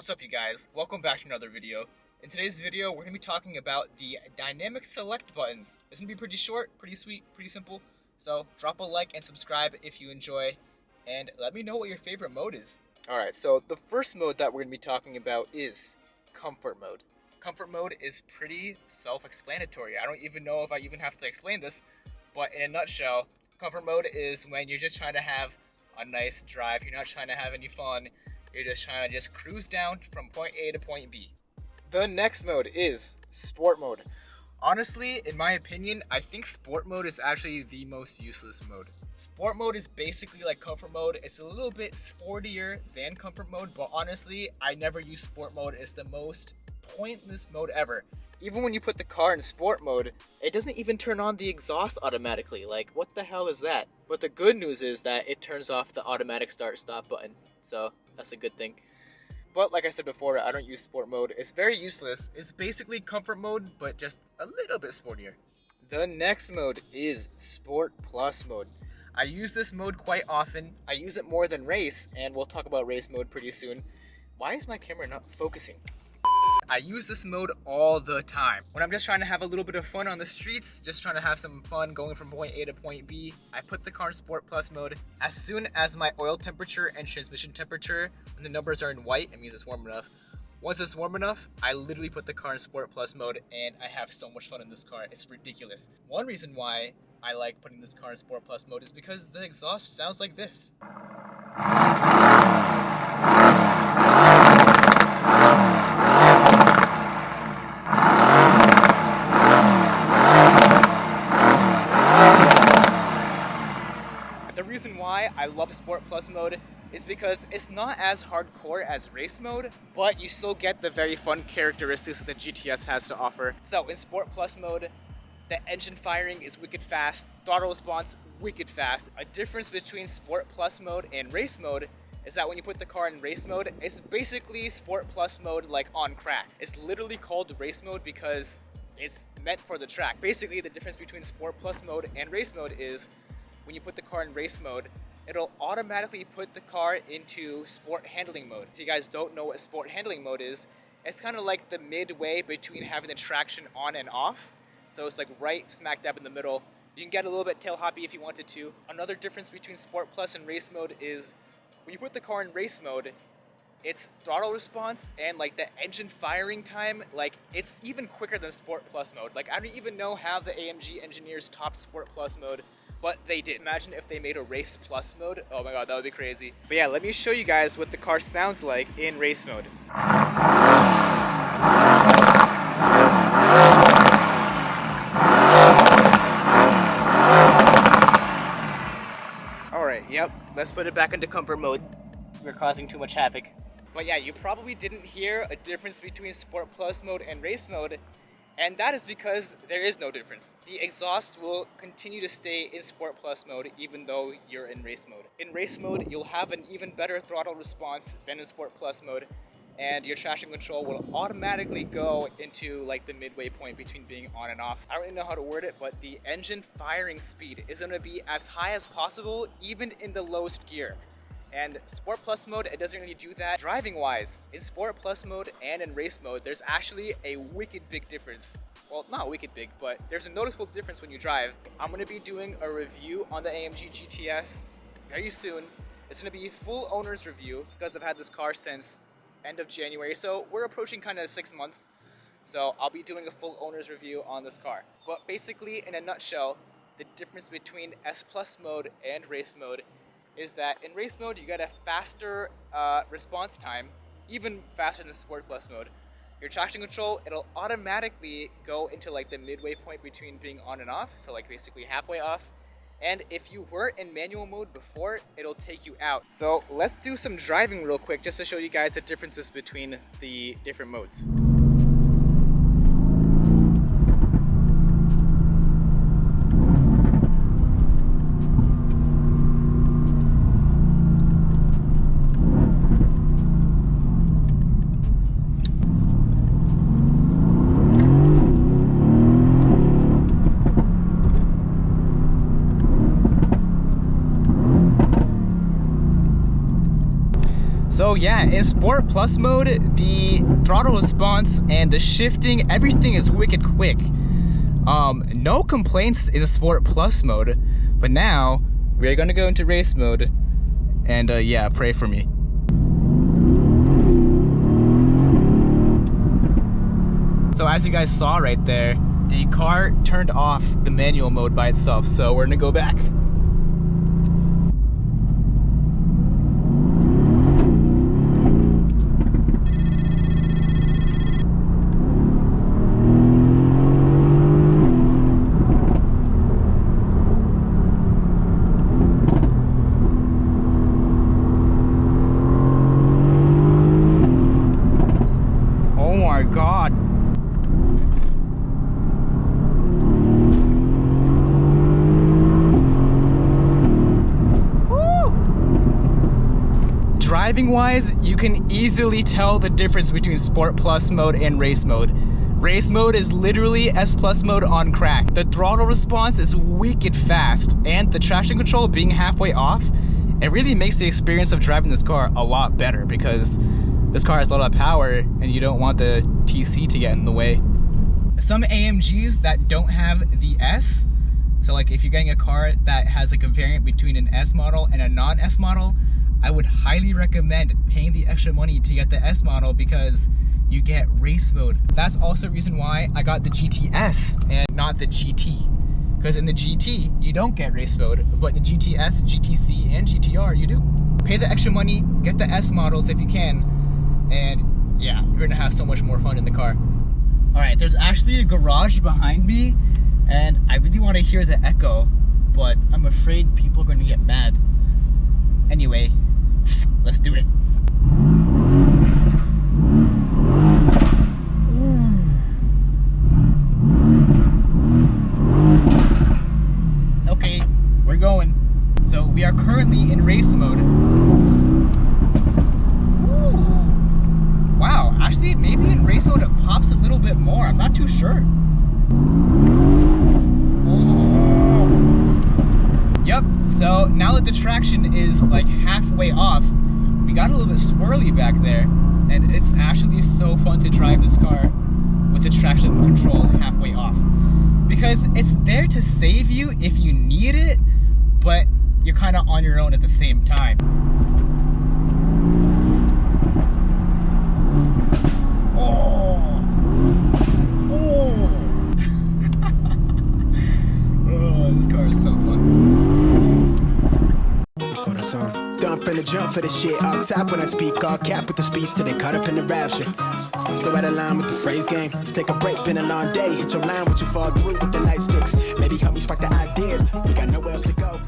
What's up, you guys? Welcome back to another video. In today's video, we're going to be talking about the Dynamic Select buttons. It's going to be pretty short, pretty sweet, pretty simple. So drop a like and subscribe if you enjoy, and let me know what your favorite mode is. Alright, so the first mode that we're going to be talking about is Comfort Mode. Comfort Mode is pretty self-explanatory. I don't even know if I even have to explain this, but in a nutshell, Comfort Mode is when you're just trying to have a nice drive. You're not trying to have any fun. You're just trying to cruise down from point A to point B. The next mode is Sport Mode. Honestly, in my opinion, I think Sport Mode is actually the most useless mode. Sport Mode is basically like Comfort Mode. It's a little bit sportier than Comfort Mode, but honestly, I never use Sport Mode. It's the most pointless mode ever. Even when you put the car in Sport Mode, it doesn't even turn on the exhaust automatically. Like, what the hell is that? But the good news is that it turns off the automatic start-stop button. So, that's a good thing. But like I said before, I don't use Sport Mode. It's very useless. It's basically Comfort Mode, but just a little bit sportier. The next mode is Sport Plus Mode. I use this mode quite often. I use it more than Race, and we'll talk about Race Mode pretty soon. Why is my camera not focusing? I use this mode all the time. When I'm just trying to have a little bit of fun on the streets, just trying to have some fun going from point A to point B, I put the car in Sport Plus mode. As soon as my oil temperature and transmission temperature, when the numbers are in white, it means it's warm enough. Once it's warm enough, I literally put the car in Sport Plus mode, and I have so much fun in this car. It's ridiculous. One reason why I like putting this car in Sport Plus mode is because the exhaust sounds like this. The reason why I love Sport Plus mode is because it's not as hardcore as Race Mode, but you still get the very fun characteristics that the GTS has to offer. So in Sport Plus mode, the engine firing is wicked fast, throttle response wicked fast. A difference between Sport Plus mode and Race Mode is that when you put the car in Race Mode, it's basically Sport Plus mode like on crack. It's literally called Race Mode because it's meant for the track. Basically, the difference between Sport Plus mode and Race Mode is when you put the car in Race Mode, it'll automatically put the car into Sport Handling Mode. If you guys don't know what Sport Handling Mode is, it's kind of like the midway between having the traction on and off. So it's like right smack dab in the middle. You can get a little bit tail hoppy if you wanted to. Another difference between Sport Plus and Race Mode is when you put the car in Race Mode, its throttle response and like the engine firing time, like it's even quicker than Sport Plus mode. Like I don't even know how the AMG engineers topped Sport Plus mode, but they did. Imagine if they made a Race Plus mode. Oh my god, that would be crazy. But yeah, let me show you guys what the car sounds like in Race Mode. Alright, yep, let's put it back into Comfort Mode. We're causing too much havoc. But yeah, you probably didn't hear a difference between Sport Plus mode and Race Mode, and that is because there is no difference. The exhaust will continue to stay in Sport Plus mode even though you're in Race Mode. In Race Mode, you'll have an even better throttle response than in Sport Plus mode, and your traction control will automatically go into like the midway point between being on and off. I don't really know how to word it, but the engine firing speed is going to be as high as possible even in the lowest gear. And Sport Plus mode, it doesn't really do that. Driving wise, in Sport Plus mode and in Race Mode, there's actually a wicked big difference. Well, not wicked big, but there's a noticeable difference when you drive. I'm going to be doing a review on the AMG GTS very soon. It's going to be a full owner's review because I've had this car since end of January, so we're approaching kind of 6 months. So I'll be doing a full owner's review on this car. But basically, in a nutshell, the difference between S Plus mode and Race Mode is that in Race Mode you get a faster response time, even faster than Sport Plus mode. Your traction control, it'll automatically go into like the midway point between being on and off, so like basically halfway off. And if you were in manual mode before, it'll take you out. So let's do some driving real quick just to show you guys the differences between the different modes. So So yeah, in Sport Plus mode, the throttle response and the shifting, everything is wicked quick. No complaints in Sport Plus mode, but now we're gonna go into race mode, and yeah, pray for me. So as you guys saw right there, the car turned off the manual mode by itself, so we're gonna go back. Oh my God. Driving wise, you can easily tell the difference between Sport Plus mode and race mode. Race mode is literally S Plus mode on crack. The throttle response is wicked fast, and the traction control being halfway off, it really makes the experience of driving this car a lot better because this car has a lot of power and you don't want the TC to get in the way. Some AMGs that don't have the S, so like if you're getting a car that has like a variant between an S model and a non-S model, I would highly recommend paying the extra money to get the S model because you get race mode. That's also a reason why I got the GTS and not the GT. Because in the GT, you don't get race mode, but in the GTS, GTC, and GTR, you do. Pay the extra money, get the S models if you can, and yeah, you're gonna have so much more fun in the car. All right, there's actually a garage behind me, and I really wanna hear the echo, but I'm afraid people are gonna get mad. Anyway, let's do it. Okay, we're going. So we are currently in race mode. Ooh. Wow, actually maybe in race mode it pops a little bit more. I'm not too sure. Yep, so now that the traction is like halfway off, we got a little bit swirly back there, and it's actually so fun to drive this car with the traction control halfway off. Because it's there to save you if you need it, but you're kind of on your own at the same time. This car is so fun. Finna jump for the shit all top when I speak, all cap with the speech till they caught up in the rapture. I'm so out of line with the phrase game. Let's take a break, been a long day. Hit your line, what you fall through with the light sticks. Maybe help me spark the ideas. We got nowhere else to go.